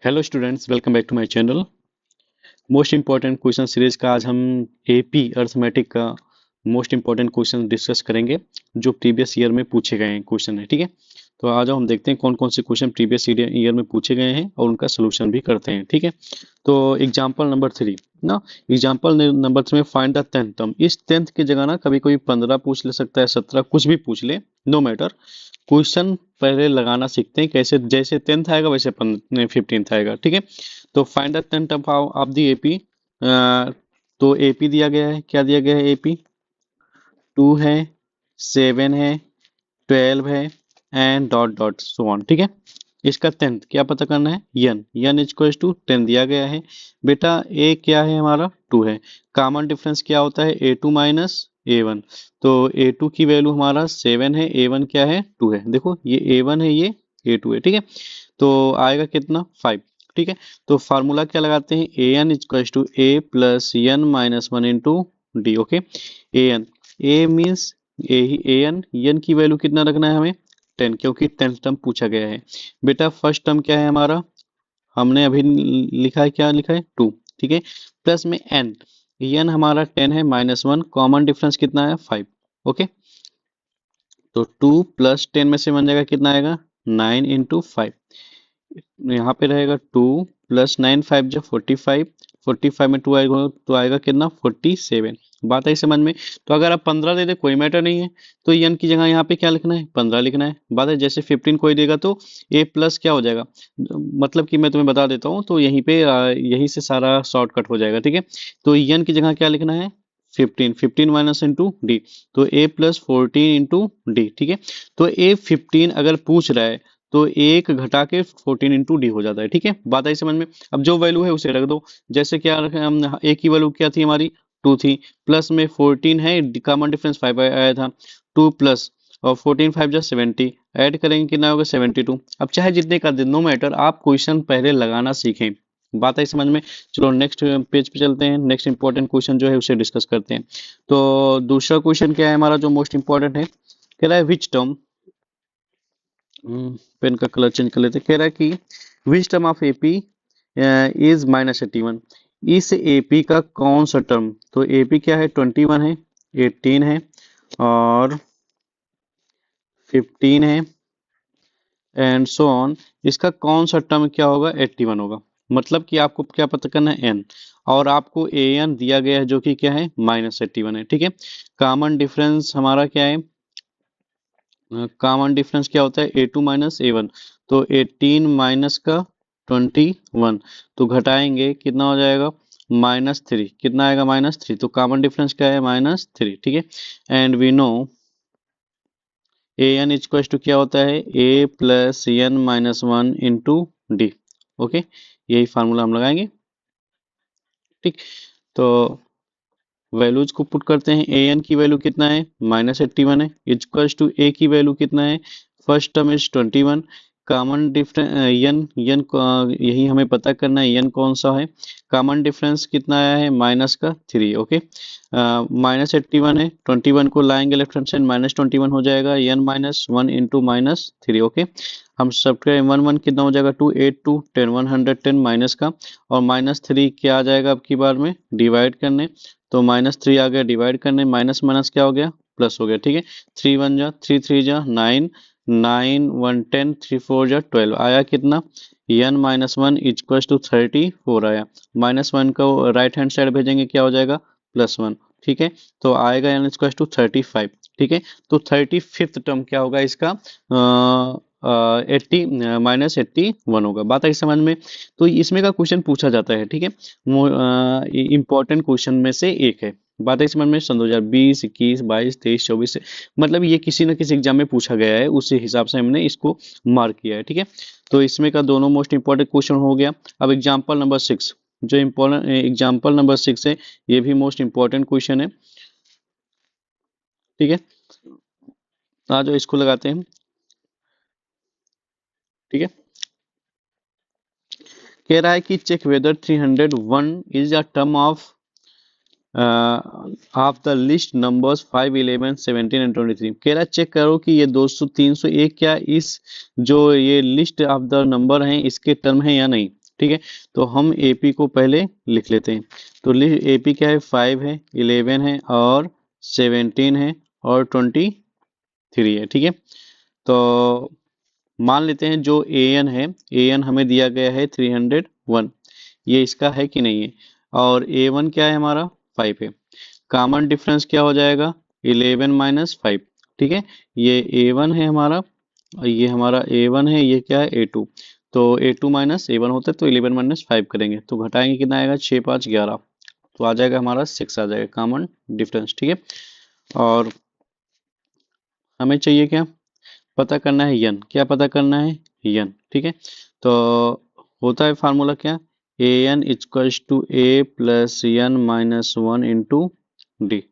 Hello students, welcome back to my channel. Most important question series का आज हम AP arithmetic का most important question discuss करेंगे जो प्रीवियस ईयर में पूछे गए हैं क्वेश्चन है। ठीक है, तो आज हम देखते हैं कौन कौन से क्वेश्चन प्रीवियस ईयर में पूछे गए हैं और उनका सोल्यूशन भी करते हैं। ठीक है, तो एग्जाम्पल नंबर 3 ना, एग्जाम्पल नंबर 3 में फाइंड द टेंथ टर्म। इस टेंथ की जगह ना कभी कोई 15 पूछ ले सकता है, 17, कुछ भी पूछ ले, नो मैटर। क्वेश्चन पहले लगाना सीखते हैं कैसे, जैसे टेंथ आएगा वैसे 15th आएगा। ठीक है, तो find the tenth of the AP. तो एपी दिया गया है, क्या दिया गया है? एपी 2 है, 7 है, 12 है and dot dot so on. ठीक है, इसका टेंथ क्या पता करना है? एन इक्वल टू 10 दिया गया है। बेटा ए क्या है हमारा? 2 है। कॉमन डिफरेंस क्या होता है? A2 minus A1। तो A2 की वैल्यू हमारा 7 है, A1 क्या है? 2 है। देखो ये A1 है, ये A2 है। ठीक है, तो आएगा कितना? 5। ठीक है, तो फार्मूला क्या लगाते हैं? A N equal to A plus N minus 1 into D. Okay, A means N की वैल्यू कितना रखना है हमें? 10, क्योंकि 10th टर्म पूछा गया है। बेटा फर्स्ट टर्म क्या है हमारा? हमने अभी लिखा है, क्या लिखा है? 2। ठीक है, प्लस में एन हमारा 10 है, माइनस 1, कॉमन डिफरेंस कितना है? 5। ओके, तो 2 प्लस 10 में से बन जाएगा कितना आएगा? 9 इंटू 5। यहाँ पे रहेगा 2 प्लस 9, 5 जो 45, 45 में 2 आएगा तो आएगा कितना? 47। बात आई समझ में? तो अगर आप 15 दे दे कोई मैटर नहीं है, तो एन की जगह यहाँ पे क्या लिखना है? 15 लिखना है। बात है, जैसे 15 कोई देगा तो ए प्लस क्या हो जाएगा, मतलब कि मैं तुम्हें बता देता हूँ, तो यहीं पे यहीं से सारा शॉर्टकट हो जाएगा। ठीक है, तो एन की जगह क्या लिखना है? 15, 15 माइनस इंटू डी, तो ए प्लस 14 इंटू डी। ठीक है, तो ए 15 अगर पूछ रहा है तो एक घटा के 14 इंटू डी हो जाता है। ठीक है, बात आई समझ में? अब जो वैल्यू है उसे रख दो। जैसे क्या रखे हम? ए की वैल्यू क्या थी हमारी? 2 थी, प्लस में 14 है, कॉमन डिफरेंस 5 आया था, 2 प्लस और 14 5 जा 70, ऐड करेंगे कितना होगा? 72। अब चाहे जितने कर दे, नो मैटर, आप क्वेश्चन पहले लगाना सीखें। बात आई समझ में? चलो नेक्स्ट पेज पे चलते हैं, नेक्स्ट इंपॉर्टेंट क्वेश्चन जो है उसे डिस्कस करते हैं। तो दूसरा क्वेश्चन क्या है हमारा जो मोस्ट इंपॉर्टेंट है? कह रहा है विच टर्म, पेन का कलर चेंज कर लेते हैं। कह रहा है कि which term of AP is -81। इस एपी का कौन सा टर्म? तो एपी क्या है? 21 है, 18 है और 15 है एंड सो ऑन। इसका कौन सा टर्म क्या होगा? 81 होगा। मतलब कि आपको क्या पता करना है? एन, और आपको ए एन दिया गया है जो कि क्या है? -81 है। ठीक है, कॉमन डिफरेंस हमारा क्या है? कॉमन डिफरेंस क्या होता है? A2 minus A1। तो 18 माइनस का 21, तो घटाएंगे कितना हो जाएगा? -3। कितना आएगा? -3। तो कॉमन डिफरेंस क्या है? -3। ठीक है, and we know A N equal to क्या होता है? A plus N minus 1 into D. Okay, यही फार्मूला हम लगाएंगे। ठीक, तो वैल्यूज को पुट करते हैं। ए एन की वैल्यू कितना है? -81 है, इक्वल्स टू ए की वैल्यू कितना है? First term is 21, common difference and यही हमें पता करना है, एन कौन सा है? कॉमन डिफरेंस कितना आया है? -3। ओके, -81 है, 21 को लाएंगे लेफ्ट हैंड साइड, -21 हो जाएगा, एन -1 इंटू -3। ओके, हम सबके 1 1 कितना हो जाएगा? 2 8 2 10 110 माइनस का, और -3 क्या आ जाएगा अब की बार में? डिवाइड करने, तो -3 आ गया डिवाइड करने, माइनस माइनस क्या हो गया? प्लस हो गया। ठीक है, 3 1 जा 3 3 जा 9, 9 1 10, 3 4 जा 12, आया कितना? n-1 इक्वल टू 34 आया। -1 को राइट हैंड साइड भेजेंगे, क्या हो जाएगा? +1। ठीक है, तो आएगा n इक्वल टू 35। ठीक है, तो 35th टर्म क्या होगा इसका? 80 -81 होगा। बात आई समझ में? तो इसमें का क्वेश्चन पूछा जाता है। ठीक है, इंपॉर्टेंट क्वेश्चन में से एक है। बात है समझ में? सन 2020, 21, 22, 23, 24 से, मतलब ये किसी न किसी एग्जाम में पूछा गया है, उसी हिसाब से हमने इसको मार्क किया है। ठीक है, तो इसमें का दोनों मोस्ट इंपॉर्टेंट क्वेश्चन हो गया। अब एग्जाम्पल नंबर 6, जो इम्पोर्टेंट एग्जाम्पल नंबर 6 है, ये भी मोस्ट इंपॉर्टेंट क्वेश्चन है। ठीक है, आ जाओ इसको लगाते हैं। ठीक है, कह रहा है कि check whether 301 is a term of the list numbers 5 11 17 and 23। कह रहा है चेक करो कि ये 200 301 क्या इस जो ये लिस्ट ऑफ द नंबर हैं इसके टर्म है या नहीं। ठीक है। तो हम एपी को पहले लिख लेते हैं। तो एपी क्या है, 5 है, 11 है और 17 है और 23 है। ठीक है। तो मान लेते हैं जो एन है, एन हमें दिया गया है 301, ये इसका है कि नहीं है। और ए वन क्या है हमारा, 5 है। कॉमन डिफरेंस क्या हो जाएगा, 11 - 5। ठीक है। ये ए वन है हमारा और ये हमारा ए वन है, ये क्या है ए टू। तो ए टू माइनस ए वन होता है तो 11 - 5 करेंगे तो घटाएंगे कितना आएगा, 6 5 11, तो आ जाएगा हमारा 6 आ जाएगा कॉमन डिफरेंस। ठीक है। और हमें चाहिए क्या, पता करना है यन, क्या पता करना है, यन। ठीक है। तो होता है फार्मूला क्या, A N equals to A plus N minus one into D.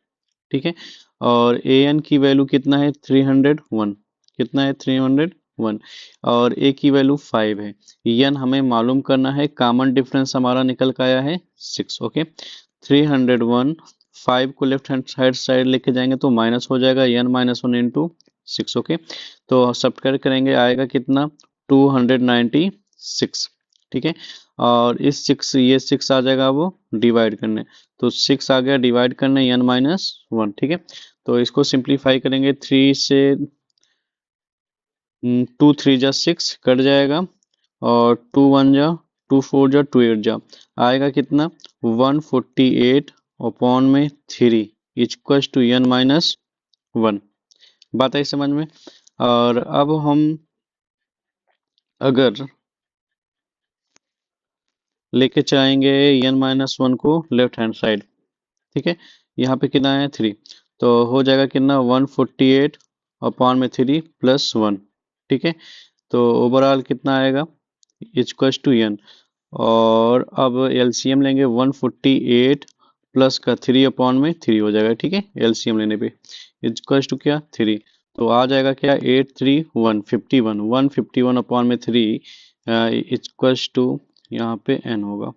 ठीक है। और ए एन की वैल्यू कितना है, 301, कितना है 301, और ए की वैल्यू 5 है। एन हमें मालूम करना है, कॉमन डिफरेंस हमारा निकल कर आया है 6। ओके। 301, 5 को लेफ्ट हैंड साइड लेके जाएंगे तो माइनस हो जाएगा, n minus one into 6। Okay. तो सब्ट्रैक्ट करेंगे आएगा कितना, 296। ठीक है। और इस 6, ये 6 आ जाएगा वो डिवाइड करने, तो 6 आ गया डिवाइड करने n माइनस वन। ठीक है। तो इसको सिंप्लीफाई करेंगे, 3 से 2 3 जा 6 कट जाएगा, और 2 1 जा 2 4 जा 2 8 जा आएगा कितना, 148 अपॉन में 3 equals to n minus one. बात आई समझ में। और अब हम अगर लेके चाहेंगे n-1 को लेफ्ट हैंड साइड, ठीक है, यहाँ पे कितना है 3, तो हो जाएगा कितना 148 अपॉन में 3 प्लस 1। ठीक है। तो ओवरऑल कितना आएगा, इक्वल्स टू n। और अब एलसीएम लेंगे, 148 प्लस का 3 अपॉन में 3 हो जाएगा। ठीक है। एलसीएम लेने पे इक्वल्स टू क्या 3, तो आ जाएगा क्या 83151, 151 अपॉन में 3 इक्वल्स टू यहाँ पे n होगा।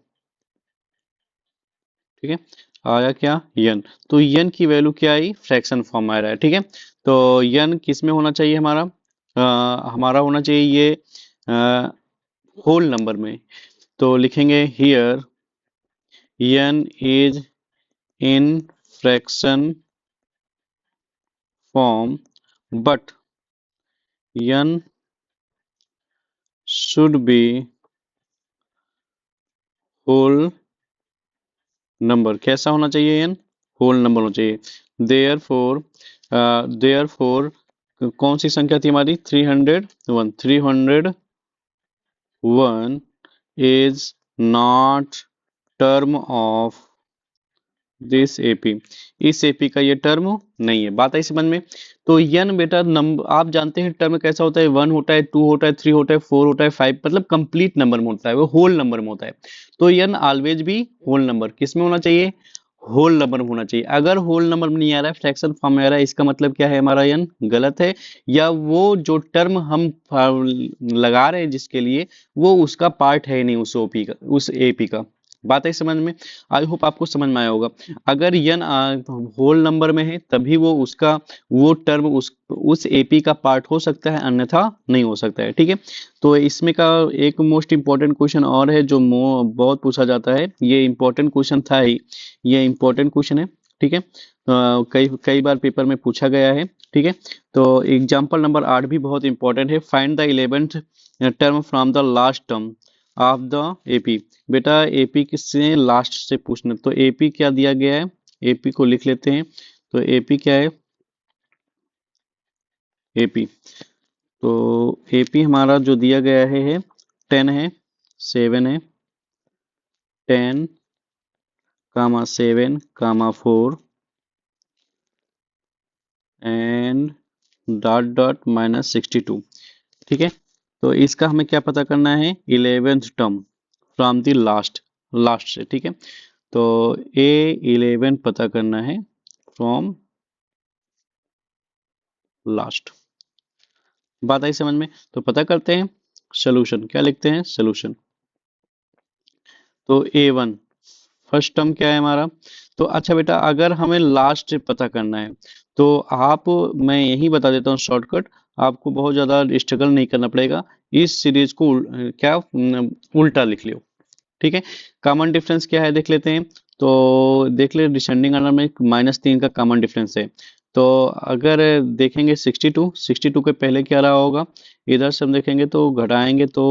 ठीक है। आया क्या, यन। तो यन की वैल्यू क्या आई, फ्रैक्शन फॉर्म आ रहा है। ठीक है। तो यन किस में होना चाहिए हमारा, हमारा होना चाहिए ये होल नंबर में। तो लिखेंगे here n is in fraction form but n should be whole number. कैसा होना चाहिए एन, होल नंबर होना चाहिए। देयर फोर कौन सी संख्या थी हमारी, 301, 301 is not term of this AP, इस एपी का ये टर्म नहीं है। बात आई समझ में। तो यन बेटा नंबर, आप जानते हैं टर्म कैसा होता है, 1 होता है, 2 होता है, 3 होता है, 4 होता है, 5, मतलब कंप्लीट नंबर में होता है, वो होल नंबर में होता है। तो यन ऑलवेज भी होल नंबर किस में होना चाहिए, होल नंबर में होना चाहिए। अगर होल नंबर में नहीं आ रहा है, फ्रैक्शन फॉर्म में आ रहा है, इसका मतलब क्या है, हमारा यन गलत है, या वो जो टर्म हम लगा रहे हैं जिसके लिए, वो उसका पार्ट है नहीं, उस ओपी का, उस एपी का। बात है समझ में। आई होप आपको समझ में आया होगा। अगर यन होल नंबर में है तभी वो उसका, वो टर्म उस एपी का पार्ट हो सकता है, अन्यथा नहीं हो सकता है। ठीक है। तो इसमें का एक मोस्ट इंपॉर्टेंट क्वेश्चन और है जो बहुत पूछा जाता है, ये इंपॉर्टेंट क्वेश्चन था ही, ये इंपॉर्टेंट क्वेश्चन है। ठीक है। कई कई बार पेपर में पूछा गया है। ठीक है। तो एग्जाम्पल नंबर 8 भी बहुत इंपॉर्टेंट है, find the 11th term from the last term of the AP. बेटा एपी किससे लास्ट से पूछना, तो एपी क्या दिया गया है, एपी को लिख लेते हैं। तो एपी क्या है, एपी, तो एपी हमारा जो दिया गया है 10 है, 7 है, 10 कामा 7 कामा 4 एंड डॉट डॉट माइनस 62। ठीक है। तो इसका हमें क्या पता करना है, 11th term from the last, last से। ठीक है। तो A11 पता करना है फ्रॉम लास्ट। बात आई समझ में। तो पता करते हैं सोल्यूशन, क्या लिखते हैं सोल्यूशन। तो A1 फर्स्ट टर्म क्या है हमारा, तो अच्छा बेटा अगर हमें लास्ट पता करना है तो आप, मैं यही बता देता हूँ शॉर्टकट, आपको बहुत ज्यादा स्ट्रगल नहीं करना पड़ेगा। इस सीरीज को क्या उल्टा लिख लियो, ठीक है। कॉमन डिफरेंस क्या है देख लेते हैं। तो देख ले डिसेंडिंग ऑर्डर में -3 का कॉमन डिफरेंस है। तो अगर देखेंगे 62 के पहले क्या रहा होगा, इधर से हम देखेंगे तो घटाएंगे तो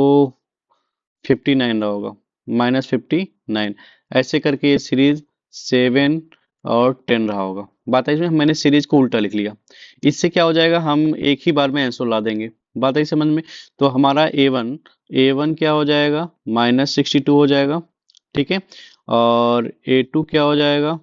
59 रहा होगा, -59। ऐसे करके ये सीरीज 7 और 10 रहा होगा। बात है इसमें मैंने सीरीज को उल्टा लिख लिया। इससे क्या हो जाएगा, हम एक ही बार में आंसर ला देंगे। बात है समझ में। तो हमारा ए वन क्या हो जाएगा, -62 हो जाएगा। ठीक है। और ए टू क्या हो जाएगा,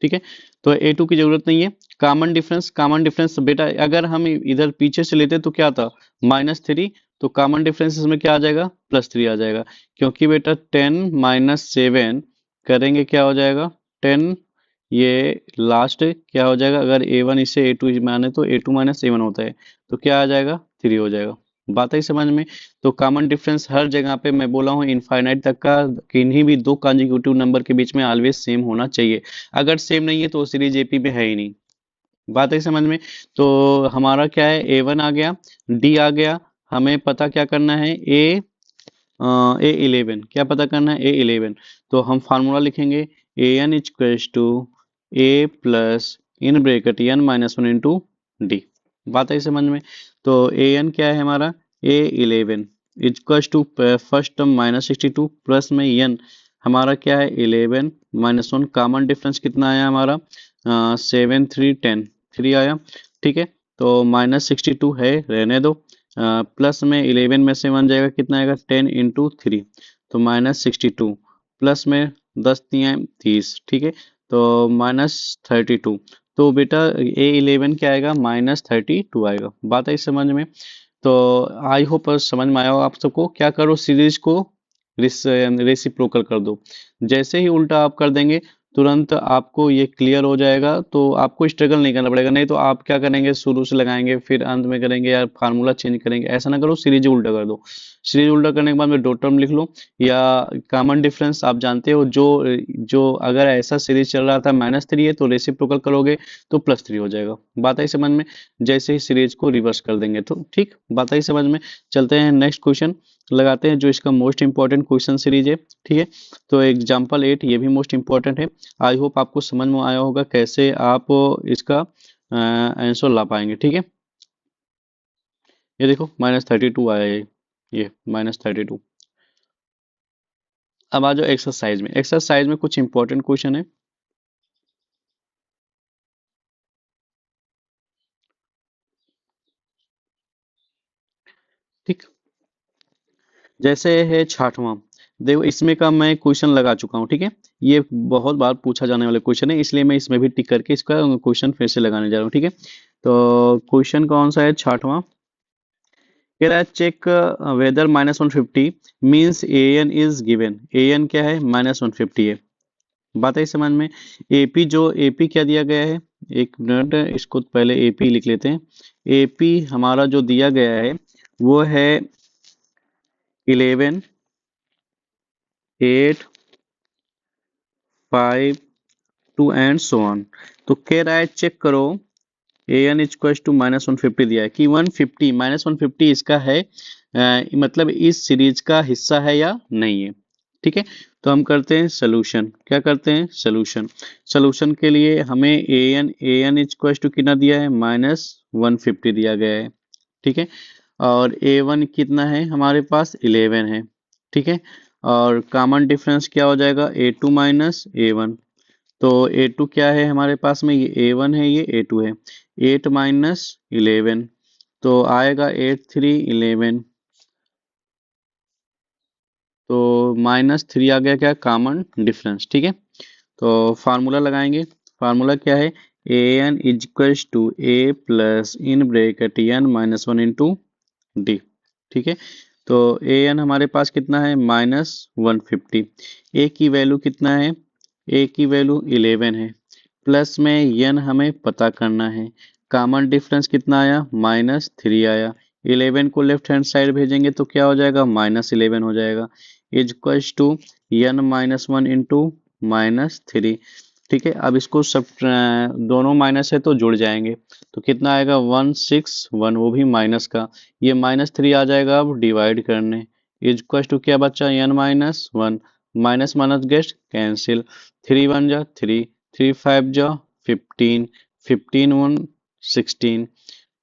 ठीक है। तो ए टू की जरूरत नहीं है। कॉमन डिफरेंस बेटा अगर हम इधर पीछे से लेते तो क्या था, -3। तो कॉमन डिफरेंस इसमें क्या आ जाएगा, +3 आ जाएगा। क्योंकि बेटा 10 - 7 करेंगे क्या हो जाएगा, 10। ये लास्ट क्या हो जाएगा, अगर ए वन इसे ए टू माने तो ए टू - ए वन होता है। तो क्या आ जाएगा, 3 हो जाएगा। बात है समझ में। तो कॉमन डिफरेंस हर जगह पे मैं बोला हूँ इनफाइनाइट तक का किन्हीं भी दो कॉन्जिक्यूटिव नंबर के बीच में ऑलवेज सेम होना चाहिए। अगर सेम नहीं है तो सीरीज एपी में है ही नहीं। बात है समझ में। तो हमारा क्या है, ए वन आ गया, डी आ गया। हमें पता क्या करना है, ए इलेवन क्या पता करना है, ए इलेवन। तो हम फार्मूला लिखेंगे, A N equals to A plus in bracket N -1 into D. बात है समझ में। तो ए एन क्या है हमारा, A eleven equals to first term -62 plus में एन हमारा क्या है, 11 - 1। कॉमन डिफरेंस कितना आया हमारा, 7 3 10, 3 आया। ठीक है। तो -62 है, रहने दो। प्लस में 11 में से 1 जाएगा, कितना आएगा, 10 × 3। तो -62 प्लस में 10 दिए 30। ठीक है। तो -32। तो बेटा ए इलेवन क्या आएगा, -32 आएगा। बात है इस समझ में। तो आई होप समझ में आया हो आप सबको। क्या करो, सीरीज को रेसिप्रोकल कर दो। जैसे ही उल्टा आप कर देंगे तुरंत आपको ये क्लियर हो जाएगा। तो आपको स्ट्रगल नहीं करना पड़ेगा। नहीं तो आप क्या करेंगे, शुरू से लगाएंगे फिर अंत में करेंगे या फार्मूला चेंज करेंगे, ऐसा ना करो, सीरीज उल्टा कर दो। सीरीज उल्टा करने के बाद में दो टर्म लिख लो। या कॉमन डिफरेंस आप जानते हो, जो जो अगर ऐसा सीरीज चल रहा था -3 है तो रेसिप्रोकल करोगे तो +3 हो जाएगा। बात आई समझ में। जैसे ही सीरीज को रिवर्स कर देंगे तो ठीक, बात आई समझ में। चलते हैं नेक्स्ट क्वेश्चन लगाते हैं, जो इसका मोस्ट इंपॉर्टेंट क्वेश्चन सीरीज है। ठीक है। तो एग्जाम्पल 8 ये भी मोस्ट इंपॉर्टेंट है। आई होप आपको समझ में आया होगा कैसे आप इसका आंसर ला पाएंगे। ठीक है। ये देखो -32 आया है, ये -32। अब आ जाओ एक्सरसाइज में। एक्सरसाइज में कुछ इंपॉर्टेंट क्वेश्चन है। ठीक। जैसे है 6वां, देखो इसमें का मैं क्वेश्चन लगा चुका हूँ। ठीक है। ये बहुत बार पूछा जाने वाला क्वेश्चन है, इसलिए मैं इसमें भी टिक करके इसका क्वेश्चन फिर से लगाने जा रहा हूँ। ठीक है। तो क्वेश्चन कौन सा है, 6वां। कह रहा है check whether -150 means a n is given. A n क्या है, -150 है। बात है समझ में। एपी जो एपी क्या दिया गया है, एक मिनट इसको पहले एपी लिख लेते हैं। एपी हमारा जो दिया गया है वो है 11 8 5 2 एंड सो ऑन। तो कह रहा है चेक करो, ए एन इक्वल टू -150 दिया है कि 150 -150 इसका है, मतलब इस सीरीज का हिस्सा है या नहीं है। ठीक है। तो हम करते हैं सोल्यूशन। क्या करते हैं, सोल्यूशन। सोल्यूशन के लिए हमें ए एन इक्वल टू कितना दिया है, -150 दिया गया है। ठीक है। और ए वन कितना है हमारे पास, 11 है। ठीक है। और कॉमन डिफरेंस क्या हो जाएगा, A2 - A1। तो A2 क्या है हमारे पास में, ये A1 है, ये A2 है। 8 - 11 तो आएगा 8 3 11। तो -3 आ गया क्या, कॉमन डिफरेंस। ठीक है। तो फार्मूला लगाएंगे। फार्मूला क्या है, A N equals to A plus in bracket N -1 into D. ठीक है। तो ए एन हमारे पास कितना है, -150। ए की वैल्यू कितना है, ए की वैल्यू 11 है। प्लस में एन हमें पता करना है। कॉमन डिफरेंस कितना आया, -3 आया। 11 को लेफ्ट हैंड साइड भेजेंगे तो क्या हो जाएगा, -11 हो जाएगा। Is equals to n - 1 into -3। ठीक है, अब इसको सब दोनों माइनस है तो जुड़ जाएंगे, तो कितना आएगा 161, वो भी माइनस का। ये -3 आ जाएगा अब डिवाइड करने, इज इक्वल टू क्या बचा n-1, minus minus get cancel, 3 1 जा 3, 3 5 जा 15, 15 1 16।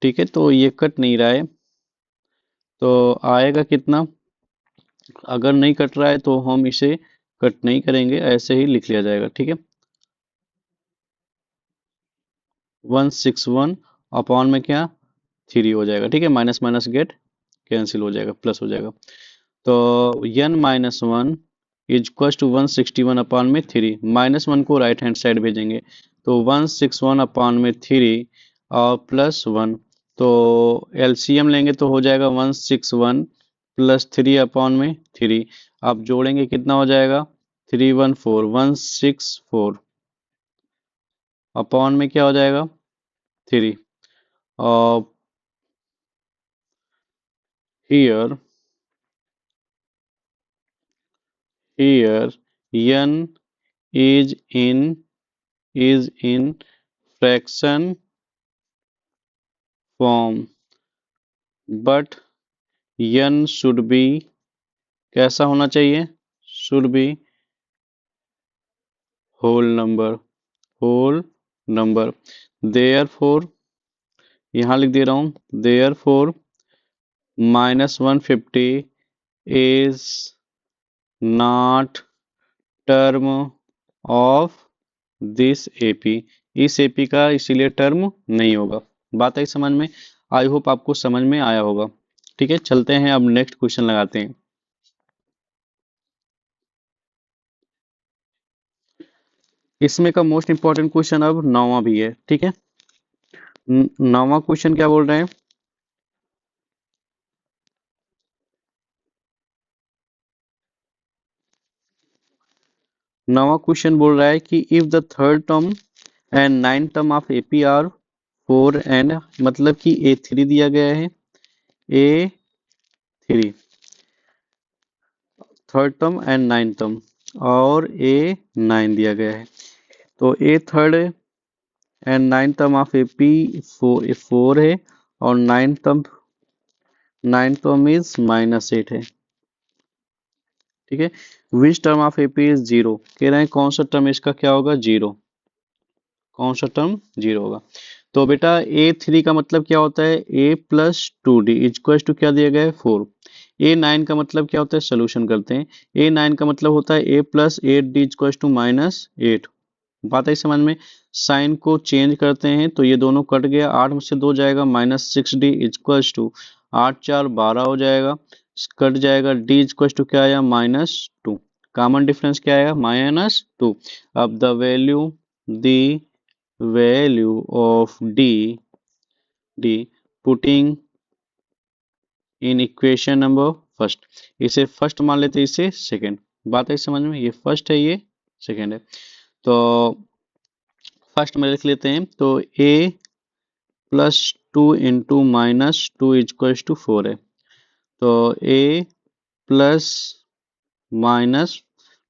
ठीक है, तो ये कट नहीं रहा है, तो आएगा कितना, अगर नहीं कट रहा है तो हम इसे कट नहीं करेंगे, ऐसे ही लिख लिया जाएगा। ठीक है, 161 अपॉन में क्या 3 हो जाएगा। ठीक है, माइनस माइनस गेट कैंसिल हो जाएगा, प्लस हो जाएगा। तो n-1 is equal to 161 upon में 3, -1 को राइट हैंड साइड भेजेंगे, तो 161 अपॉन में 3 और +1, तो एलसीएम लेंगे तो हो जाएगा 161 + 3 अपॉन में 3, आप जोड़ेंगे कितना हो जाएगा 314, 164 अपॉन में क्या हो जाएगा 3, और here here n is in fraction form, but n should be कैसा होना चाहिए, should be whole number, therefore यहाँ लिख दे रहा हूँ, therefore -150 is not term of this AP, इस एपी का इसीलिए टर्म नहीं होगा। बात आई समझ में, आई होप आपको समझ में आया होगा। ठीक है, चलते हैं अब नेक्स्ट क्वेश्चन लगाते हैं। इसमें का मोस्ट इंपॉर्टेंट क्वेश्चन अब 9वां भी है। ठीक है, 9वां क्वेश्चन क्या बोल रहे हैं, नवा क्वेश्चन बोल रहा है कि if the third term and nine term of AP are 4 and, मतलब कि A3 दिया गया है, A3 third term and nine term, और A9 दिया गया है, तो A third and nine term of AP 4 है, और नाइन टर्म इज -8 है। ठीक है, which term of AP is 0, कह रहे हैं कौन सा टर्म इसका क्या होगा 0, कौन सा टर्म 0 होगा। तो बेटा A3 का मतलब क्या होता है A+2D इक्वल टू क्या दिया गया है 4। A9 का मतलब क्या होता है, सोल्यूशन करते हैं, A9 का मतलब होता है A+8D इक्वल टू -8। बात आई समझ में, साइन को चेंज करते हैं तो ये दोनों कट गया, 8 में से 2 जाएगा, -6D इक्वल टू 8 4 12 हो जाएगा, कट जाएगा, D इक्वल टू क्या आया -2, कॉमन डिफरेंस क्या आएगा -2। अब the value of D putting in equation number first, इसे फर्स्ट मान लेते हैं, इसे सेकंड। बात है समझ में, ये फर्स्ट है ये सेकंड है, तो फर्स्ट में लिख लेते हैं, तो A+2 इंटू -2 इक्वल टू 4 है, तो A प्लस माइनस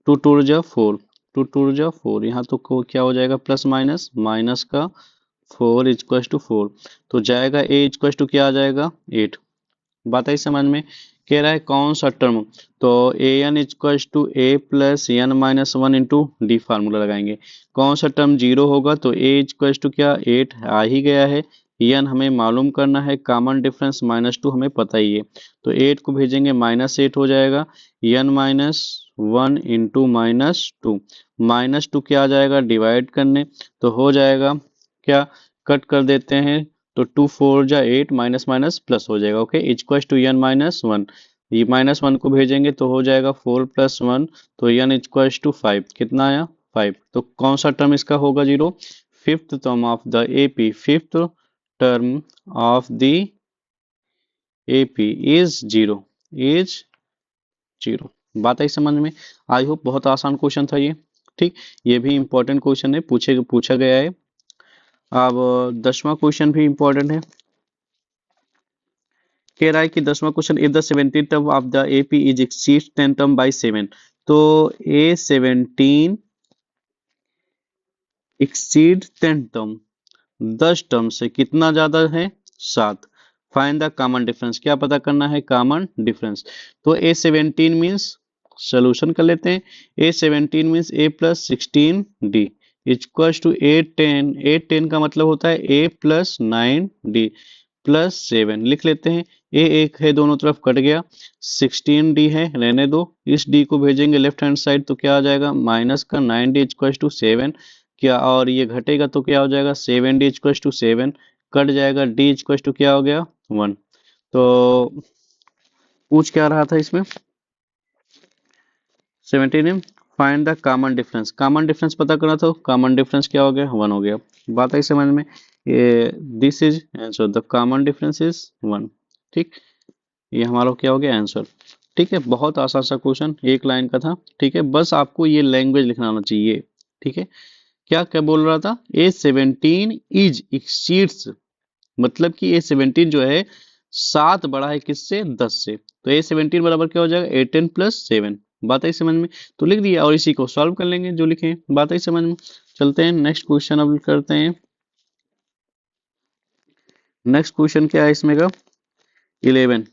2 टू जा 4, 2 टू जा 4, यहाँ तो क्या हो जाएगा प्लस माइनस, माइनस का 4 इक्वल टू 4, तो जाएगा A इक्वल टू क्या आ जाएगा 8। बात आई समझ में, कह रहा है कौन सा टर्म, तो an equal to A+n-1 into d formula लगाएंगे, कौन सा टर्म 0 होगा, तो a इक्वल टू क्या 8 आ ही गया है, n हमें मालूम करना है, कॉमन डिफरेंस -2 हमें पता ही है, तो 8 को भेजेंगे -8 हो जाएगा, n-1 इंटू -2, -2 क्या आ जाएगा डिवाइड करने, तो हो जाएगा क्या, कट कर देते हैं, तो 2 4 जा 8, माइनस माइनस प्लस हो जाएगा, ओके, इक्वल टू n-1, ये -1 को भेजेंगे तो हो जाएगा 4 + 1, तो n इक्वल टू 5, कितना आया 5, तो कौन सा टर्म इसका होगा 0, fifth term of the AP, fifth term of the AP is 0, is 0। बात आई समझ में, आई होप बहुत आसान क्वेश्चन था ये। ठीक, ये भी इंपॉर्टेंट क्वेश्चन है, पूछा गया है। अब 10वां क्वेश्चन भी इंपॉर्टेंट है, कह रहा है कि 10वां question, if the 17th term of the AP is exceeds 10 term by 7, तो A17 एक्सीड 10 टर्म, 10 टर्म से कितना ज्यादा है, 7। फाइंड द कॉमन डिफरेंस, क्या पता करना है, कॉमन डिफरेंस। तो A17 मीन्स, सोल्यूशन कर लेते हैं। A17 means A plus 16D equals to A10, A10 का मतलब होता है A प्लस 9D प्लस 7, लिख लेते हैं। A एक है, दोनों तरफ कट गया, 16D है, रहने दो। इस D को भेजेंगे लेफ्ट हैंड साइड तो क्या आ जाएगा, माइनस का 9D इक्वल्स टू 7, क्या, और ये घटेगा तो क्या हो जाएगा, 7D इक्वल्स टू 7, कट जाएगा, D इक्वल्स टू क्या हो गया, 1। तो पूछ क्या रहा था इसमें, 17 में find the common difference, common difference पता करना था, कॉमन डिफरेंस क्या हो गया, 1 हो गया। बात आई समझ में, ये this is answer, the common difference is 1। ठीक, ये हमारा क्या हो गया, आंसर। ठीक है, बहुत आसान सा क्वेश्चन, एक लाइन का था। ठीक है, बस आपको ये लैंग्वेज लिखना आना चाहिए। ठीक है, क्या क्या बोल रहा था, A17 इज एक्सीड्स, मतलब कि A17 जो है 7 बड़ा है किससे, 10 से। तो A17 बराबर क्या हो जाएगा, A10 प्लस 7। बात आई समझ में, तो लिख दिया और इसी को सॉल्व कर लेंगे जो लिखे हैं। बात आई समझ में, चलते हैं नेक्स्ट क्वेश्चन अब करते हैं। नेक्स्ट क्वेश्चन क्या है इसमें का, 11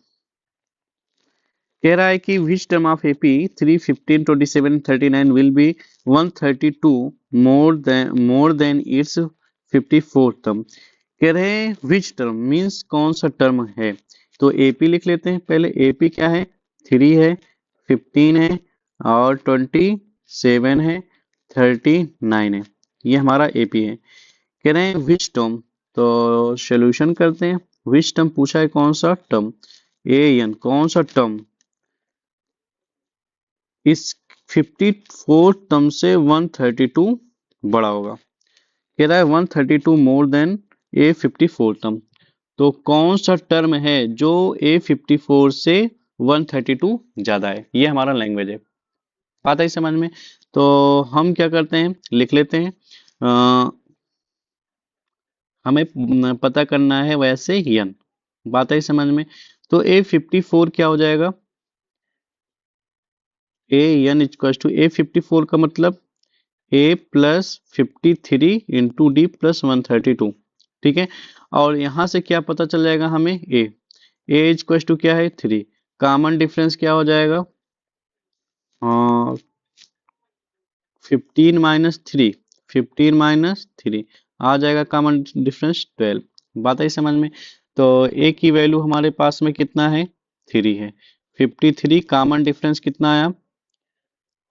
कह रहा है कि which term of AP 3, 15, 27, 39 will be 132 more than it's 54 term. कह रहे हैं विच टर्म मीन्स कौन सा टर्म है। तो AP लिख लेते हैं पहले। AP क्या है, 3 है, 15 है, और 27 है, 39 है। ये हमारा AP है। कह रहे हैं विच टर्म, तो सोल्यूशन करते हैं। विच टर्म पूछा है, कौन सा टर्म, AN, कौन सा टर्म इस 54 टर्म से 132 बड़ा होगा। कह रहा है 132 मोर देन A54 टर्म। तो कौन सा टर्म है जो A54 से 132 ज्यादा है, ये हमारा लैंग्वेज है। आता है समझ में, तो हम क्या करते हैं, लिख लेते हैं। अ, हमें पता करना है वैसे यन। बात आई समझ में, तो A54 क्या हो जाएगा, AN इक्वल टू A54 का मतलब A plus 53 into D plus 132। ठीक है, और यहां से क्या पता चल जाएगा हमें, ए इक्वल टू क्या है, 3। कॉमन डिफरेंस क्या हो जाएगा, 15 - 3, 15 - 3 आ जाएगा कॉमन डिफरेंस 12। बात आई समझ में, तो ए की वैल्यू हमारे पास में कितना है, 3 है। 53 कॉमन डिफरेंस कितना आया,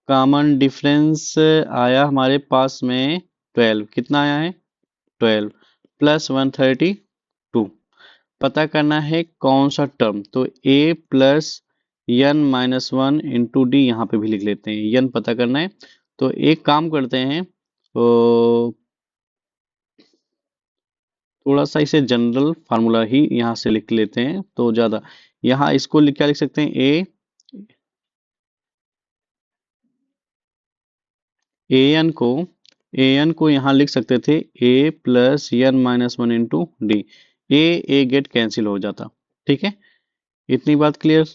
कॉमन डिफरेंस आया हमारे पास में 12, कितना आया है, 12 प्लस 132। पता करना है कौन सा टर्म, तो A plus n minus 1 into D, यहाँ पे भी लिख लेते हैं, n पता करना है। तो एक काम करते हैं, तो थोड़ा सा इसे जनरल फार्मूला ही यहाँ से लिख लेते हैं तो ज्यादा, यहाँ इसको क्या लिख सकते हैं, an को यहाँ लिख सकते थे A plus n minus 1 into D. A get cancel हो जाता। ठीक है, इतनी बात clear.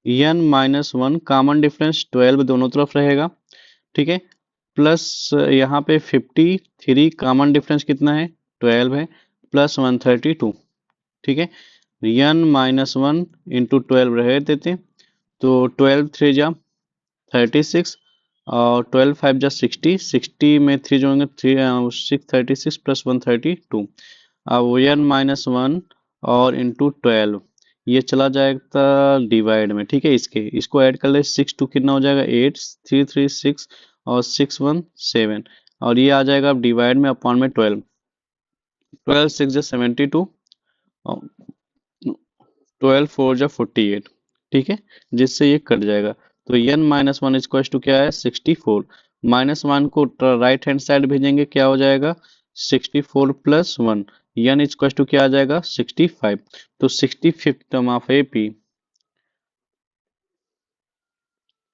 n minus 1 common difference 12 दोनों तरफ रहेगा। ठीक है, प्लस यहाँ पे 53 कॉमन डिफरेंस कितना है, 12 है, प्लस 132। ठीक है, n माइनस 1 इंटू 12 रह देते, तो 12 3 जा 36, और 12 5 जा 60, 60 में 3 जोड़ेंगे 636 प्लस 132। अब n माइनस 1 और इंटू 12, ये चला जाएगा डिवाइड में। ठीक है, इसको ऐड कर ले, 6 2 कितना हो जाएगा, 8, 3 3 6, और 6 1 7, और ये आ जाएगा अब डिवाइड में अपॉन में 12, 12 6 जा 72, और 12 4 जा 48। ठीक है, जिससे ये कट जाएगा। तो n माइनस 1 इक्वल टू क्या है, 64। माइनस 1 को राइट हैंड साइड भेजेंगे, क्या हो जाएगा, 64 प्लस 1, n इक्वल टू क्या आ जाएगा, 65। तो 65th term of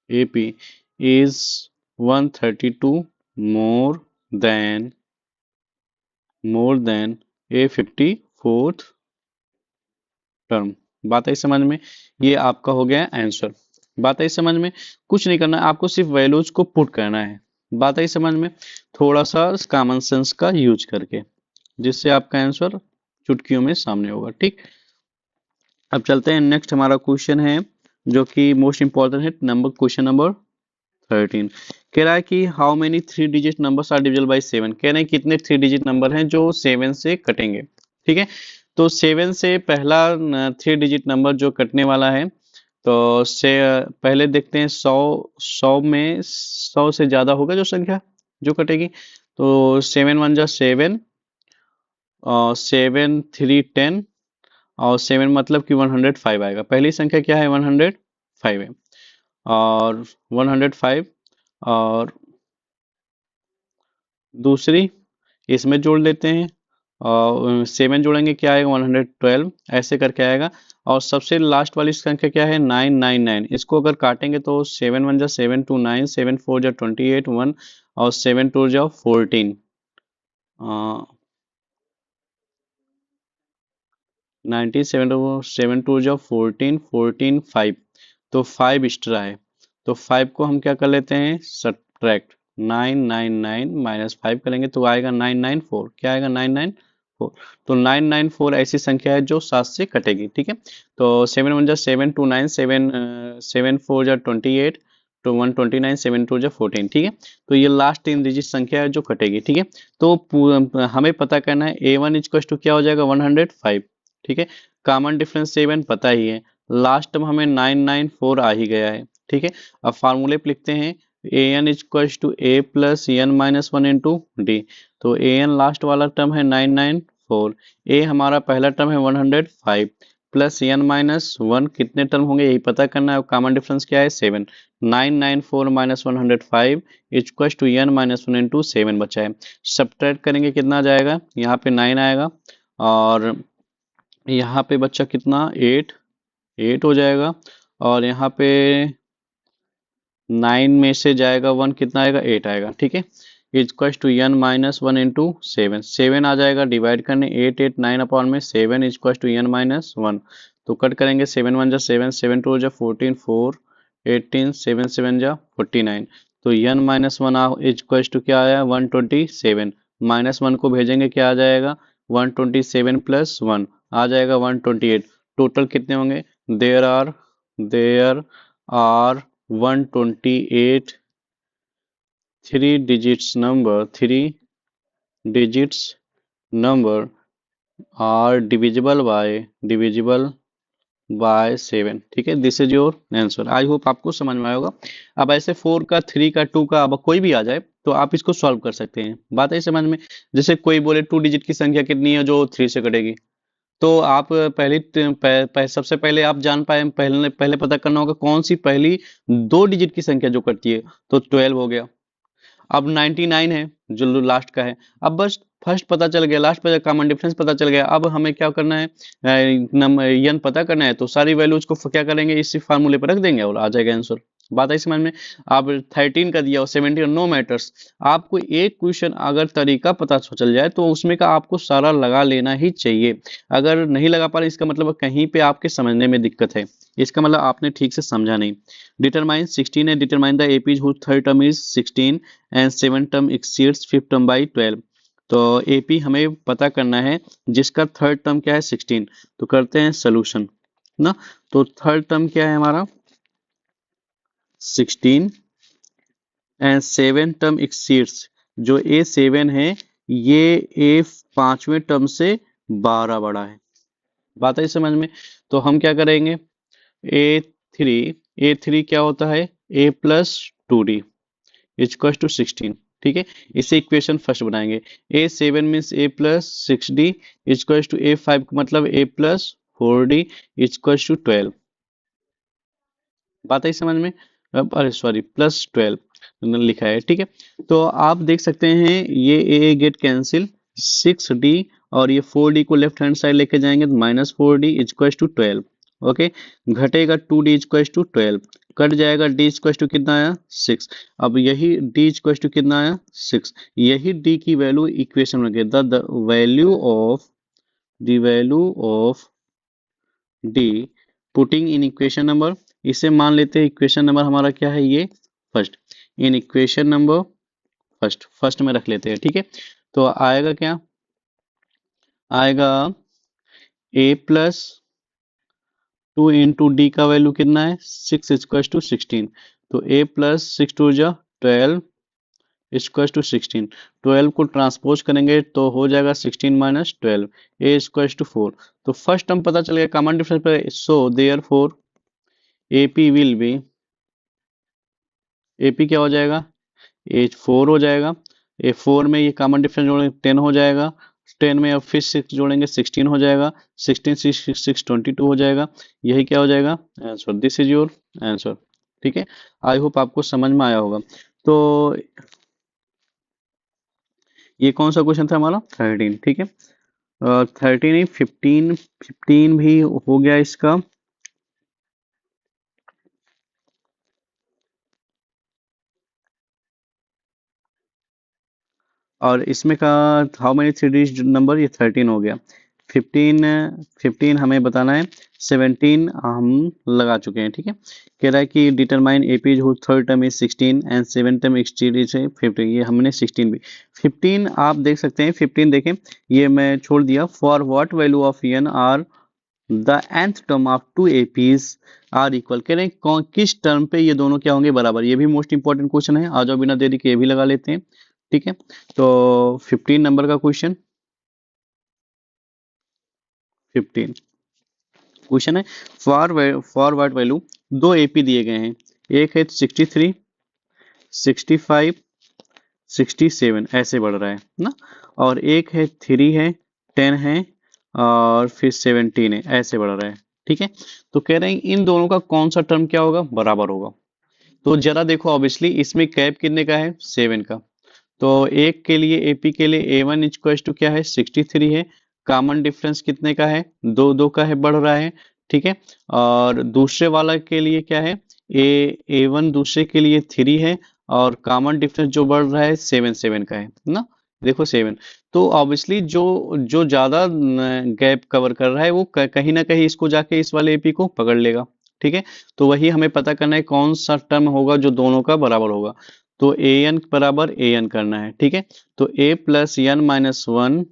AP is 132 more than A54th term. बात आई समझ में, ये आपका हो गया आंसर। बात आई समझ में? कुछ नहीं करना है, आपको सिर्फ वैल्यूज को पुट करना है। बात आई समझ में? थोड़ा सा कॉमन सेंस का यूज करके, जिससे आपका आंसर चुटकियों में सामने होगा। ठीक, अब चलते हैं नेक्स्ट। हमारा क्वेश्चन है जो कि मोस्ट इंपॉर्टेंट है, क्वेश्चन नंबर 13। कह रहा है कि how many 3 digit numbers are divisible by 7। कह रहे हैं कितने 3 डिजिट नंबर हैं जो 7 से कटेंगे। ठीक है, तो 7 से पहला 3 डिजिट नंबर जो कटने वाला है, तो से पहले देखते हैं 100। 100 में 100 से ज्यादा होगा जो संख्या जो कटेगी, तो 7 1 जा 7, और 7 3 10, और 7 मतलब कि 105 आएगा। पहली संख्या क्या है? 105 है, और 105, और दूसरी इसमें जोड़ लेते हैं, और 7 जोड़ेंगे क्या आएगा? 112, ऐसे करके आएगा। और सबसे लास्ट वाली संख्या क्या है? 999। इसको अगर काटेंगे तो 7 1 जा 7 2 9, 7 4 जा 28 1, और 7 2 जा 14, 90, 7 2 जा 14, 14 5, तो 5 एक्स्ट्रा है। तो 5 को हम क्या कर लेते हैं? सब्ट्रैक्ट, 999 माइनस 5 करेंगे तो आएगा 994। क्या आएगा? 994। तो 994 ऐसी संख्या है जो 7 से कटेगी। ठीक है, तो 7 1 जा 7 2 9, 7 4 जा 28, तो 129, 7 2 जा 14। ठीक है, तो ये लास्ट 3 डिजिट संख्या है जो कटेगी। ठीक है, तो हमें पता करना है A1 इक्वल टू क्या हो जाएगा? 105। ठीक है, कॉमन डिफरेंस 7 पता ही है, लास्ट टर्म हमें 994 आ ही गया है। ठीक है, अब फार्मूले पे लिखते हैं A N equal to A plus N minus 1 into D. तो ए एन लास्ट वाला टर्म है 994, ए हमारा पहला टर्म है 105, प्लस एन माइनस 1, कितने टर्म होंगे यही पता करना है। कॉमन डिफरेंस क्या है? 7। 994 minus 105 equal to n minus 1 into 7 बचा है। सब्ट्रैक्ट करेंगे कितना जाएगा? यहाँ पे 9 आएगा, और यहाँ पे बच्चा कितना? 8, 8 हो जाएगा, और यहाँ पे 9 में से जाएगा 1, कितना आएगा? 8 आएगा। ठीक है, equal to n minus 1 into 7, 7 आ जाएगा डिवाइड करने, 8 8 9 अपॉन में 7 इक्वल टू एन माइनस 1। तो कट करेंगे, 7 1 जा 7, 7 2 जा 14, 4 18, 7 7 जा 49। तो एन माइनस 1 इक्वल टू क्या आया? 127। माइनस 1 को भेजेंगे, क्या आ जाएगा? 127 प्लस 1 आ जाएगा 128। टोटल कितने होंगे? There are 128 3 digits number are divisible by 7। ठीक है, this is your answer. I hope आपको समझ में आया होगा। अब ऐसे 4 का, 3 का, 2 का, अब कोई भी आ जाए तो आप इसको सॉल्व कर सकते हैं। बात है समझ में? जैसे कोई बोले 2 डिजिट की संख्या कितनी है जो 3 से कटेगी, तो आप सबसे पहले आप जान पाए, पहले पहले पता करना होगा कौन सी पहली 2 डिजिट की संख्या जो कटती है, तो 12 हो गया। अब 99 है जो लास्ट का है। अब बस फर्स्ट पता चल गया, लास्ट पे कॉमन डिफरेंस पता चल गया। अब हमें क्या करना है? यन पता करना है, तो सारी वैल्यूज को क्या करेंगे? इसी फार्मूले पर रख देंगे और आ जाएगा आंसर। बात है समझ में? आप 13 का दिया और 17, नो मैटर्स। आपको एक क्वेश्चन अगर तरीका पता चल जाए तो उसमें का आपको सारा लगा लेना ही चाहिए। अगर नहीं लगा पा रहे, इसका मतलब कहीं पे आपके समझने में दिक्कत है, इसका मतलब आपने ठीक से समझा नहीं। डिटरमाइन 16 है, determine the AP whose third term is 16 and 7 term exceeds 5th term by 12। तो एपी हमें पता करना है जिसका थर्ड टर्म क्या है? 16। तो करते हैं सोल्यूशन ना। तो थर्ड टर्म क्या है हमारा? 16 एंड 7 टर्म एक्सीड्स, जो A7 है ये A 5वें टर्म से 12 बड़ा है। बात है समझ में? तो हम क्या करेंगे? A3, A3 क्या होता है? A plus 2D equal to 16। ठीक है, इसे इक्वेशन फर्स्ट बनाएंगे। A7 means A plus 6D equal to A5 मतलब A plus 4D equal to 12। बात आई समझ में? अब अरे सॉरी, प्लस 12 लिखा है। ठीक है, तो आप देख सकते हैं ये ए गेट कैंसिल, 6D और ये 4D को लेफ्ट हैंड साइड लेके जाएंगे तो -4D इक्वल टू 12। ओके, घटेगा 2D इक्वल टू 12, कट जाएगा D इक्वल टू कितना आया? 6। अब यही D इक्वल टू कितना आया? 6। यही D की वैल्यू इक्वेशन में the value of D putting in equation number, इसे मान लेते हैं इक्वेशन नंबर हमारा क्या है, ये first. In equation number first में रख लेते हैं, ठीक है। तो आएगा क्या, आएगा a प्लस 2 इंटू डी का वैल्यू कितना है 6 इक्वल टू 16। तो a प्लस 6 2 12 इक्वल टू 16। 12 को ट्रांसपोज करेंगे तो हो जाएगा 16 माइनस 12, a इक्वल टू 4। तो फर्स्ट टर्म पता चल गया कॉमन डिफरेंस पे, so therefore AP will be, AP क्या हो जाएगा, ए 4 हो जाएगा। ए 4 में ये कॉमन डिफरेंस जोड़ेंगे 10 हो जाएगा, 10 में अब फिर 6 जोड़ेंगे 16 हो जाएगा, 16 6 22 हो जाएगा। यही क्या हो जाएगा answer, this is your answer, ठीक है। आई होप आपको समझ में आया होगा। तो ये कौन सा क्वेश्चन था हमारा 13, ठीक है। 13 नहीं 15 भी हो गया इसका। और इसमें का how many three digit number, ये 13 हो गया। 15 हमें बताना है, 17 हम लगा चुके हैं, ठीक है। कह रहा है कि डिटरमाइन एपी जो third term is 16 and seven term exceed is 15, ये हमने 16 भी 15 आप देख सकते हैं। 15 देखें, ये मैं छोड़ दिया। For what value of n are the nth term of two APs are equal, कह रहे हैं कौन किस टर्म पे ये दोनों क्या होंगे बराबर। ये भी मोस्ट इंपॉर्टेंट क्वेश्चन है, आ जाओ बिना देरी के ये भी लगा लेते हैं, ठीक है। तो 15 नंबर का क्वेश्चन, 15 क्वेश्चन है, फॉर व्हाट वैल्यू, दो एपी दिए गए हैं, एक है 63 65 67 ऐसे बढ़ रहा है ना, और एक है 3 है 10 है और फिर 17 है ऐसे बढ़ रहा है, ठीक है। तो कह रहे हैं इन दोनों का कौन सा टर्म क्या होगा बराबर होगा। तो जरा देखो, ऑब्वियसली इसमें कैप कितने का है 7 का। तो एक के लिए एपी के लिए A1 इक्वल टू क्या है 63 है, कॉमन डिफरेंस कितने का है, दो दो का है, बढ़ रहा है, ठीक है। और दूसरे वाला के लिए क्या है, A1 दूसरे के लिए 3 है और कॉमन डिफरेंस जो बढ़ रहा है 7 7 का है ना, देखो 7। तो ऑब्वियसली जो जो ज्यादा गैप कवर कर रहा है वो कहीं ना कहीं इसको जाके इस वाले एपी को पकड़ लेगा, ठीक है। तो वही हमें पता करना है कौन सा टर्म होगा जो दोनों का बराबर होगा। तो ए एन बराबर ए एन करना है, ठीक है। तो A plus N minus one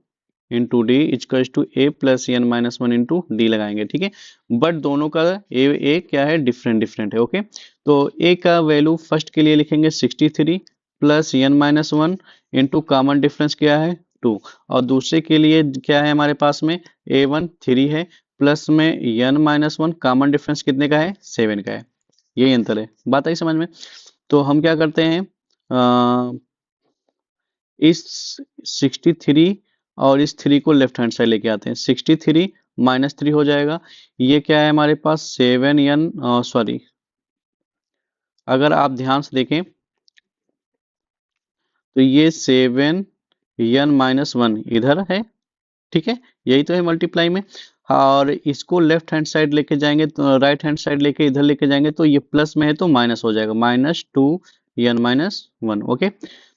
into D equals to A plus N minus one into D लगाएंगे, ठीक है। बट दोनों का ए क्या है, डिफरेंट डिफरेंट है, ओके। तो ए का वैल्यू फर्स्ट के लिए लिखेंगे 63 plus N minus one into common difference क्या है 2, और दूसरे के लिए क्या है हमारे पास में A1 3 है प्लस में n minus one, common difference कितने का है 7 का है। यही अंतर है, बात आई समझ में। तो हम क्या करते हैं, इस 63 और इस 3 को लेफ्ट हैंड साइड लेके आते हैं, 63 माइनस 3 हो जाएगा। ये क्या है हमारे पास 7n, सॉरी अगर आप ध्यान से देखें तो ये 7n माइनस वन इधर है, ठीक है, यही तो है मल्टीप्लाई में। और इसको लेफ्ट हैंड साइड लेके जाएंगे तो राइट हैंड साइड लेके इधर लेके जाएंगे तो ये प्लस में है तो माइनस हो जाएगा, minus 2n minus one, okay.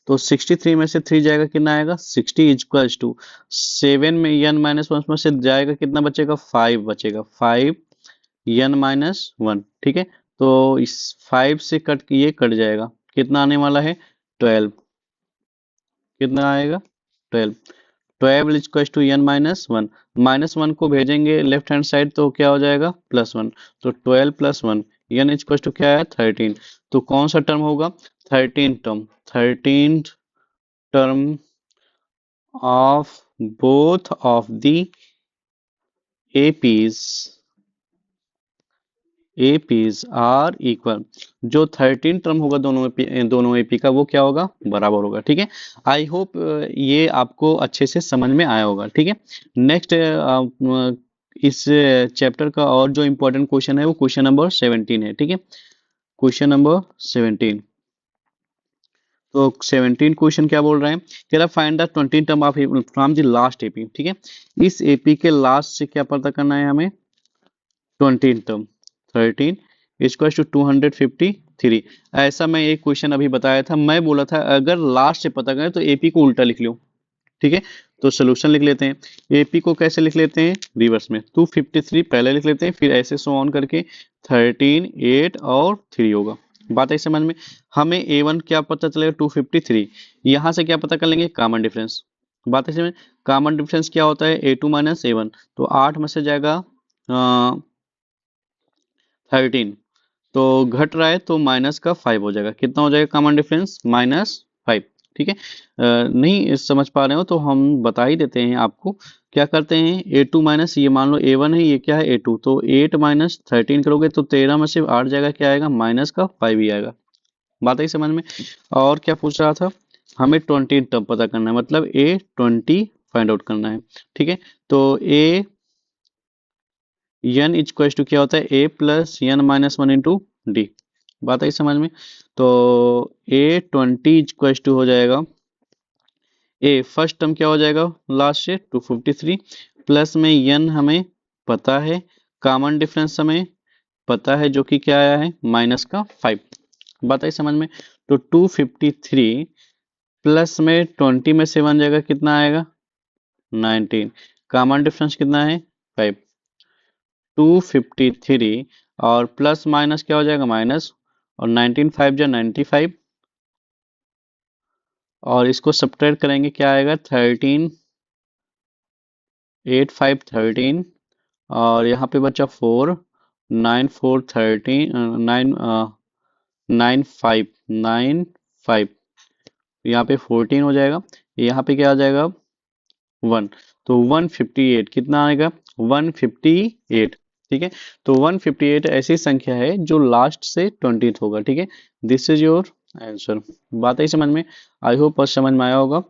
तो 63 में से 3 जाएगा कितना आएगा 60 इक्वल्स टू 7 में n माइनस वन में से जाएगा कितना बचेगा 5 बचेगा, 5n माइनस वन, ठीक है। तो इस 5 से कट ये कट जाएगा, कितना आने वाला है 12, कितना आएगा 12, 12 equal to n minus one, minus one को भेजेंगे लेफ्ट हैंड साइड तो क्या हो जाएगा +1, तो 12 plus one, n equal to क्या है 13। तो कौन सा टर्म होगा 13 term of both of the APs APs are equal, जो 13 टर्म होगा दोनों एपी का वो क्या होगा बराबर होगा, ठीक है। आई होप ये आपको अच्छे से समझ में आया होगा, ठीक है। नेक्स्ट इस चैप्टर का और जो इम्पोर्टेंट क्वेश्चन है वो क्वेश्चन नंबर 17 है, ठीक है। क्वेश्चन नंबर 17, तो 17 क्वेश्चन क्या बोल रहे हैं, कह रहा find the 20 term of from the last AP, ठीक है। इस एपी के लास्ट से क्या पता करना है हमें 20 टर्म, 13 इक्वल टू 253। ऐसा मैं एक क्वेश्चन अभी बताया था, मैं बोला था अगर लास्ट से पता करें तो एपी को उल्टा लिख लो, ठीक है, तो सोल्यूशन लिख लेते हैं। एपी को कैसे लिख लेते हैं, रिवर्स में 253 पहले लिख लेते हैं, फिर ऐसे सो ऑन करके 13, 8 और 3 होगा। बात है समझ में। हमें A1 क्या पता चलेगा, 253। यहाँ से क्या पता कर लेंगे, कॉमन डिफरेंस। बात है समझ में। कॉमन डिफरेंस क्या होता है, A2 माइनस A1, तो 8 में से जाएगा 13, तो घट रहा है तो माइनस का 5 हो जाएगा। कितना हो जाएगा कॉमन डिफरेंस, -5। ठीक है, नहीं समझ पा रहे हो तो हम बता ही देते हैं आपको। क्या करते हैं, A2 माइनस, ये मान लो A1 है, ये क्या है A2, तो 8 माइनस 13 करोगे तो 13 में से 8 जाएगा, क्या आएगा, माइनस का 5 ही आएगा। बात आई समझ में। और क्या पूछ रहा था, हमें 20 तब पता करना है, मतलब A20 फाइंड आउट करना है। ठीक है, तो ए n इक्वल टू क्या होता है, a plus n minus 1 into D. बात आई समझ में। तो A20 इक्वल टू हो जाएगा, ए फर्स्ट टर्म क्या हो जाएगा लास्ट से 253, प्लस में n हमें पता है, कॉमन डिफरेंस हमें पता है जो कि क्या आया है, माइनस का 5। बात आई समझ में। तो 253 प्लस में 20 में से 1 जाएगा, कितना आएगा, 19। कॉमन डिफरेंस कितना है, 5। 253 और प्लस माइनस क्या हो जाएगा, माइनस, और 19 5 जा 95, और इसको सब्ट्रैक्ट करेंगे क्या आएगा, 13, 8 5 13, और यहाँ पे बचा 4, 9 4 13, 9 9 5 9 5, यहाँ पे 14 हो जाएगा, यहाँ पे क्या आ जाएगा 1, तो 158 कितना आएगा, 158। ठीक है, तो 158 ऐसी संख्या है जो लास्ट से 20th होगा। ठीक है, दिस इज योर आंसर। बात है समझ में, आई होप समझ में आया होगा।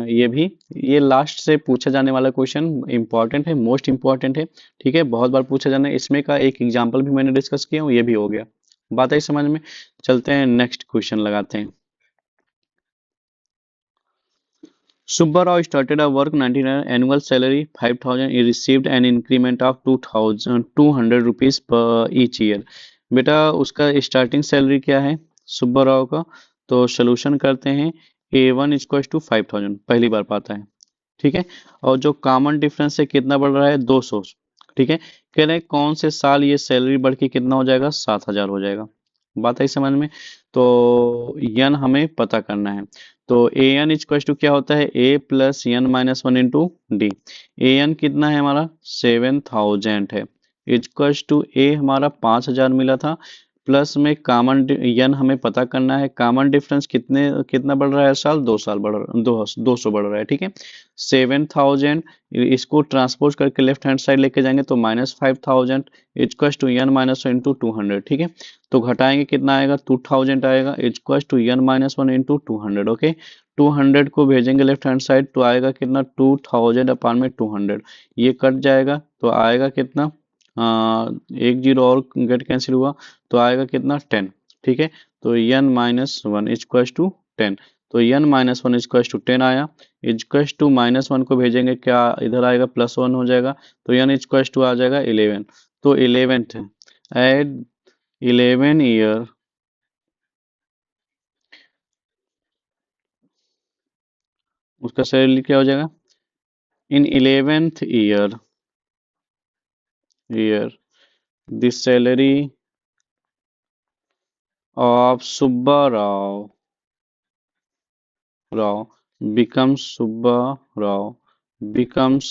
ये भी, ये लास्ट से पूछा जाने वाला क्वेश्चन इंपॉर्टेंट है, मोस्ट इंपॉर्टेंट है। ठीक है, बहुत बार पूछा जाना है, इसमें का एक एग्जाम्पल भी मैंने डिस्कस किया हूँ, ये भी हो गया। बात है समझ में। चलते हैं नेक्स्ट क्वेश्चन लगाते हैं। Subbarao started a work 99 annual salary 5,000. He received an increment of 2,200 rupees per each year. बेटा उसका स्टार्टिंग सैलरी क्या है सुब्बाराव का, तो सोल्यूशन करते हैं। A1 इक्वल टू 5,000 पहली बार पाता है। ठीक है, और जो कॉमन डिफरेंस है कितना बढ़ रहा है, 200। ठीक है, कह रहे हैं कौन से साल ये सैलरी बढ़ के कितना हो जाएगा, 7,000 हो जाएगा। बात आई समझ में। तो यन हमें पता करना है, तो ए एन इक्वल टू क्या होता है, A plus N minus 1 into D. A N कितना है हमारा, 7,000 है, इक्वल टू ए हमारा 5,000 मिला था, प्लस में कॉमन यन हमें पता करना है, कॉमन डिफरेंस कितना बढ़ रहा है साल, 2 साल बढ़ रहा, 200 बढ़ रहा है। ठीक है, 7,000, इसको ट्रांसपोज करके लेफ्ट हैंड साइड लेके जाएंगे तो -5,000 equal to n minus 1 into 200। ठीक है, तो घटाएंगे कितना आएगा, 2,000 आएगा, equal to n minus 1 into 200। Okay, 200 को भेजेंगे लेफ्ट हैंड साइड तो आएगा कितना, 2,000 अपान में 200, ये कट जाएगा तो आएगा कितना, एक जीरो और गेट कैंसिल हुआ तो आएगा कितना, 10। ठीक है, तो n माइनस 1 इक्वल टू 10, तो n माइनस 1 इक्वल टू 10 आया, इक्वल टू -1 को भेजेंगे क्या इधर आएगा, +1 हो जाएगा, तो n इक्वल टू आ जाएगा 11। तो 11th एड 11 ईयर, उसका सैलरी क्या हो जाएगा, इन 11th year the salary of Subba Rao becomes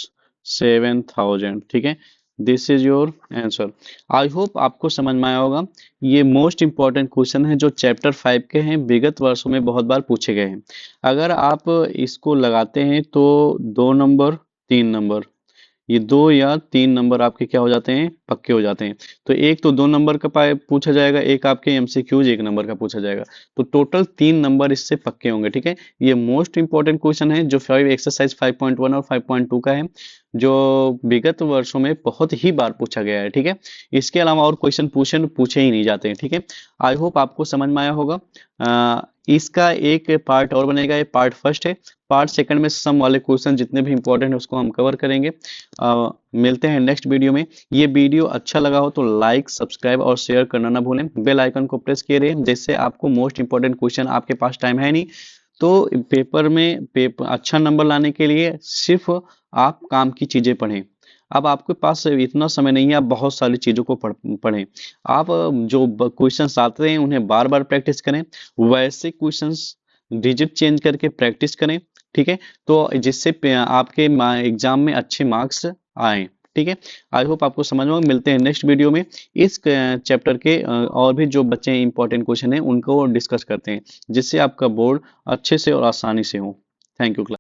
7,000। ठीक है, this is your answer. I hope आपको समझ में आया होगा। ये मोस्ट इंपॉर्टेंट क्वेश्चन है जो चैप्टर 5 के हैं, विगत वर्षों में बहुत बार पूछे गए हैं। अगर आप इसको लगाते हैं तो 2 नंबर 3 नंबर, ये 2 या 3 नंबर आपके क्या हो जाते हैं, पक्के हो जाते हैं। तो एक तो 2 नंबर का पूछा जाएगा, एक आपके एमसीक्यूज 1 नंबर का पूछा जाएगा, तो टोटल 3 नंबर इससे पक्के होंगे। ठीक है, ये मोस्ट इंपॉर्टेंट क्वेश्चन है जो एक्सरसाइज 5.1 और 5.2 का है, जो विगत वर्षों में बहुत ही बार पूछा गया है। ठीक है, इसके अलावा और क्वेश्चन पूछे ही नहीं जाते हैं। ठीक है, आई होप आपको समझ में आया होगा। इसका एक पार्ट और बनेगा, ये पार्ट फर्स्ट है। पार्ट सेकंड में सम वाले क्वेश्चन जितने भी इंपॉर्टेंट है उसको हम कवर करेंगे। मिलते हैं नेक्स्ट वीडियो में। ये वीडियो अच्छा लगा हो तो लाइक, सब्सक्राइब और शेयर करना ना भूलें। बेल आइकन को प्रेस किए रहिए, जिससे आपको मोस्ट इंपॉर्टेंट क्वेश्चन, आपके पास टाइम है नहीं तो पेपर अच्छा नंबर लाने के लिए सिर्फ आप काम की चीजें पढ़ें। अब आपके पास इतना समय नहीं है आप बहुत सारी चीजों को पढ़ें। आप जो क्वेश्चंस आते हैं उन्हें बार बार प्रैक्टिस करें, वैसे क्वेश्चंस डिजिट चेंज करके प्रैक्टिस करें। ठीक है, तो जिससे आपके एग्जाम में अच्छे मार्क्स आए। ठीक है, आई होप आपको समझ में। मिलते हैं नेक्स्ट वीडियो में। इस चैप्टर के और भी जो बच्चे इंपॉर्टेंट क्वेश्चन हैं उनको डिस्कस करते हैं, जिससे आपका बोर्ड अच्छे से और आसानी से हो। Thank you.